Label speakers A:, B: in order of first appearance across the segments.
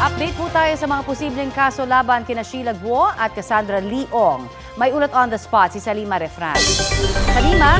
A: Update po tayo sa mga posibleng kaso laban kina Sheila Guo at Cassandra Leong. May ulat on the spot si Salima Refran. Salima?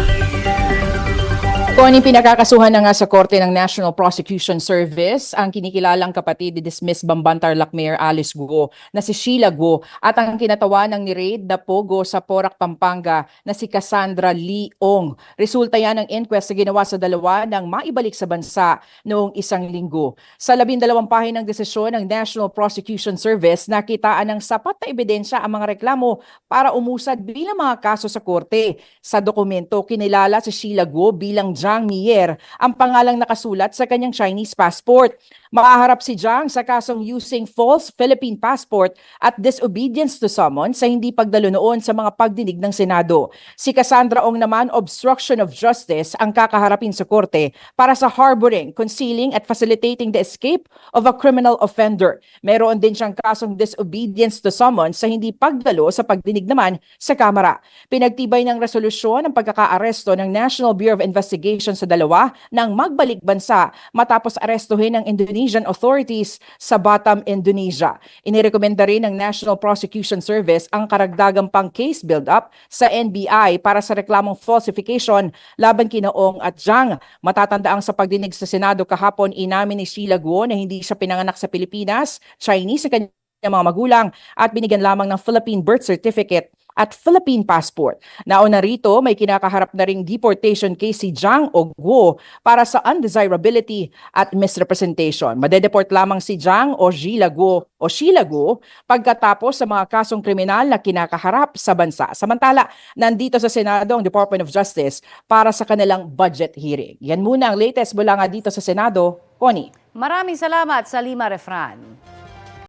B: Kung pinakakasuhan na nga sa Korte ng National Prosecution Service ang kinikilalang kapatid ni dismissed Bambantarlac Mayor Alice Guo na si Sheila Guo at ang kinatawanan ni raid na pogo sa Porac, Pampanga na si Cassandra Leong. Resulta yan ng inquest na ginawa sa dalawa nang maibalik sa bansa noong isang linggo. Sa 12 pahinang desisyon ng National Prosecution Service, nakitaan ng sapat na ebidensya ang mga reklamo para umusad bilang mga kaso sa korte. Sa dokumento, kinilala si Sheila Guo bilang Zhang Mier, ang pangalang nakasulat sa kanyang Chinese passport. Makaharap si Zhang sa kasong using false Philippine passport at disobedience to summons sa hindi pagdalo noon sa mga pagdinig ng Senado. Si Cassandra Ong naman, obstruction of justice ang kakaharapin sa korte para sa harboring, concealing at facilitating the escape of a criminal offender. Meron din siyang kasong disobedience to summons sa hindi pagdalo sa pagdinig naman sa Kamara. Pinagtibay ng resolusyon ang pagkakaaresto ng National Bureau of Investigation sa dalawa nang magbalik bansa matapos arestuhin ng Indonesian authorities sa Batam, Indonesia. Inirekomenda rin ng National Prosecution Service ang karagdagang pang case build-up sa NBI para sa reklamong falsification laban kina Ong at Zhang. Matatandaang sa pagdinig sa Senado kahapon, inamin ni Sheila Guo na hindi siya pinanganak sa Pilipinas, Chinese sa kanyang mga magulang at binigyan lamang ng Philippine birth certificate at Philippine passport. Nauna rito, may kinakaharap na ring deportation case si Zhang o Guo para sa undesirability at misrepresentation. Madedeport lamang si Zhang o Sheila Guo pagkatapos sa mga kasong kriminal na kinakaharap sa bansa. Samantala, nandito sa Senado ang Department of Justice para sa kanilang budget hearing. Yan muna ang latest mula nga dito sa Senado. Connie.
A: Maraming salamat, Salima Refran.